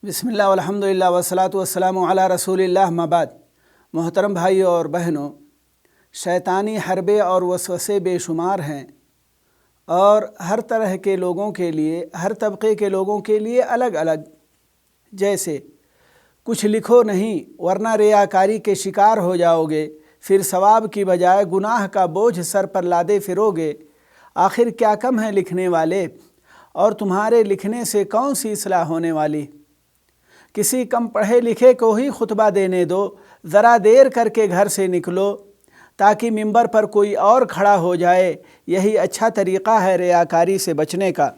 بسم اللہ والحمدللہ والصلاۃ والسلام علی رسول اللہ ما بعد۔ محترم بھائیوں اور بہنوں، شیطانی حربے اور وسوسے بے شمار ہیں اور ہر طرح کے لوگوں کے لیے، ہر طبقے کے لوگوں کے لیے الگ الگ۔ جیسے کچھ لکھو نہیں ورنہ ریاکاری کے شکار ہو جاؤ گے، پھر ثواب کی بجائے گناہ کا بوجھ سر پر لادے پھرو گے۔ آخر کیا کم ہے لکھنے والے، اور تمہارے لکھنے سے کون سی اصلاح ہونے والی؟ کسی کم پڑھے لکھے کو ہی خطبہ دینے دو، ذرا دیر کر کے گھر سے نکلو تاکہ ممبر پر کوئی اور کھڑا ہو جائے۔ یہی اچھا طریقہ ہے ریاکاری سے بچنے کا۔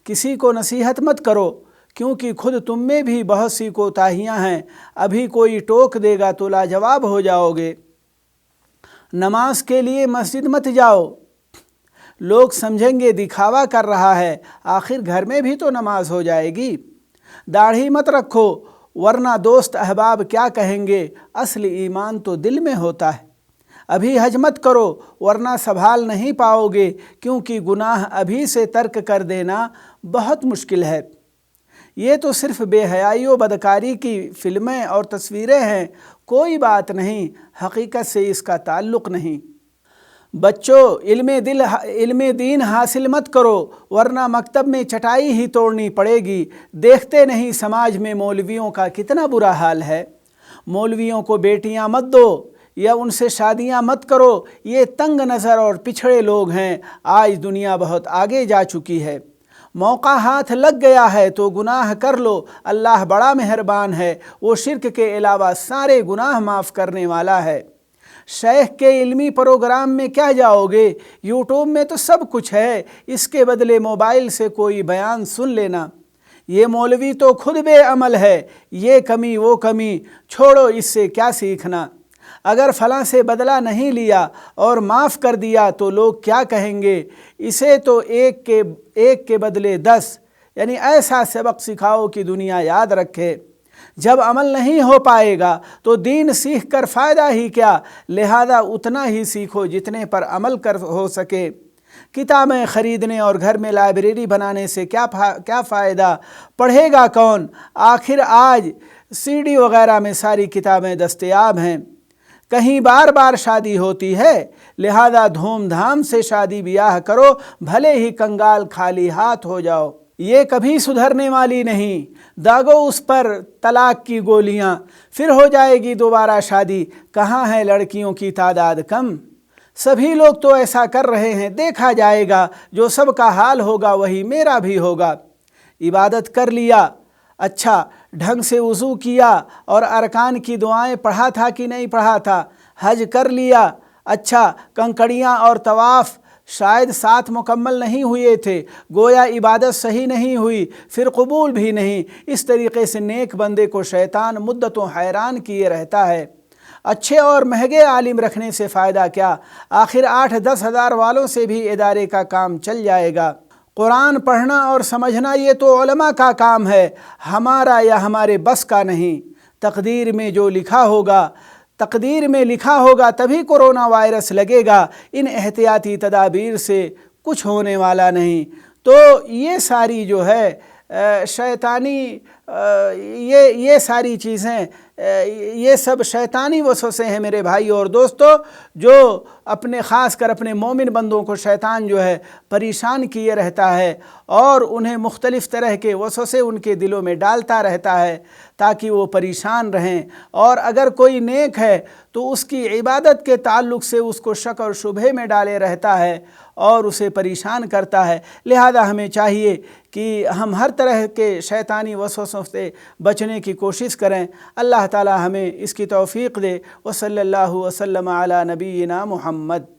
کسی کو نصیحت مت کرو کیونکہ خود تم میں بھی بہت سی کوتاہیاں ہیں، ابھی کوئی ٹوک دے گا تو لاجواب ہو جاؤ گے۔ نماز کے لیے مسجد مت جاؤ، لوگ سمجھیں گے دکھاوا کر رہا ہے، آخر گھر میں بھی تو نماز ہو جائے گی۔ داڑھی مت رکھو ورنہ دوست احباب کیا کہیں گے، اصل ایمان تو دل میں ہوتا ہے۔ ابھی حج مت کرو ورنہ سنبھال نہیں پاؤ گے، کیونکہ گناہ ابھی سے ترک کر دینا بہت مشکل ہے۔ یہ تو صرف بے حیائی و بدکاری کی فلمیں اور تصویریں ہیں، کوئی بات نہیں، حقیقت سے اس کا تعلق نہیں۔ بچوں، علم دین حاصل مت کرو ورنہ مکتب میں چٹائی ہی توڑنی پڑے گی۔ دیکھتے نہیں سماج میں مولویوں کا کتنا برا حال ہے۔ مولویوں کو بیٹیاں مت دو یا ان سے شادیاں مت کرو، یہ تنگ نظر اور پچھڑے لوگ ہیں۔ آج دنیا بہت آگے جا چکی ہے، موقع ہاتھ لگ گیا ہے تو گناہ کر لو، اللہ بڑا مہربان ہے، وہ شرک کے علاوہ سارے گناہ معاف کرنے والا ہے۔ شیخ کے علمی پروگرام میں کیا جاؤ گے، یوٹیوب میں تو سب کچھ ہے، اس کے بدلے موبائل سے کوئی بیان سن لینا۔ یہ مولوی تو خود بے عمل ہے، یہ کمی وہ کمی، چھوڑو اس سے کیا سیکھنا۔ اگر فلاں سے بدلہ نہیں لیا اور معاف کر دیا تو لوگ کیا کہیں گے، اسے تو ایک کے بدلے 10، یعنی ایسا سبق سکھاؤ کہ دنیا یاد رکھے۔ جب عمل نہیں ہو پائے گا تو دین سیکھ کر فائدہ ہی کیا، لہذا اتنا ہی سیکھو جتنے پر عمل کر ہو سکے۔ کتابیں خریدنے اور گھر میں لائبریری بنانے سے کیا فائدہ، پڑھے گا کون؟ آخر آج CD وغیرہ میں ساری کتابیں دستیاب ہیں۔ کہیں بار بار شادی ہوتی ہے، لہذا دھوم دھام سے شادی بیاہ کرو، بھلے ہی کنگال خالی ہاتھ ہو جاؤ۔ یہ کبھی سدھرنے والی نہیں، داغو اس پر طلاق کی گولیاں، پھر ہو جائے گی دوبارہ شادی۔ کہاں ہے لڑکیوں کی تعداد کم؟ سبھی لوگ تو ایسا کر رہے ہیں، دیکھا جائے گا، جو سب کا حال ہوگا وہی میرا بھی ہوگا۔ عبادت کر لیا، اچھا ڈھنگ سے وضو کیا اور ارکان کی دعائیں پڑھا تھا کہ نہیں پڑھا تھا؟ حج کر لیا، اچھا کنکڑیاں اور طواف شاید 7 مکمل نہیں ہوئے تھے، گویا عبادت صحیح نہیں ہوئی، پھر قبول بھی نہیں۔ اس طریقے سے نیک بندے کو شیطان مدتوں حیران کیے رہتا ہے۔ اچھے اور مہنگے عالم رکھنے سے فائدہ کیا، آخر 8-10 ہزار والوں سے بھی ادارے کا کام چل جائے گا۔ قرآن پڑھنا اور سمجھنا یہ تو علماء کا کام ہے، ہمارا یا ہمارے بس کا نہیں۔ تقدیر میں لکھا ہوگا تبھی کورونا وائرس لگے گا، ان احتیاطی تدابیر سے کچھ ہونے والا نہیں۔ تو یہ ساری جو ہے شیطانی یہ ساری چیزیں، یہ سب شیطانی وسوسے ہیں میرے بھائی اور دوستو، جو خاص کر اپنے مومن بندوں کو شیطان جو ہے پریشان کیے رہتا ہے اور انہیں مختلف طرح کے وسوسے ان کے دلوں میں ڈالتا رہتا ہے تاکہ وہ پریشان رہیں۔ اور اگر کوئی نیک ہے تو اس کی عبادت کے تعلق سے اس کو شک اور شبہے میں ڈالے رہتا ہے اور اسے پریشان کرتا ہے۔ لہذا ہمیں چاہیے کہ ہم ہر طرح کے شیطانی وسوسوں سے بچنے کی کوشش کریں۔ اللہ تعالی ہمیں اس کی توفیق دے۔ وصلی اللہ وسلم علی نبینا محمد۔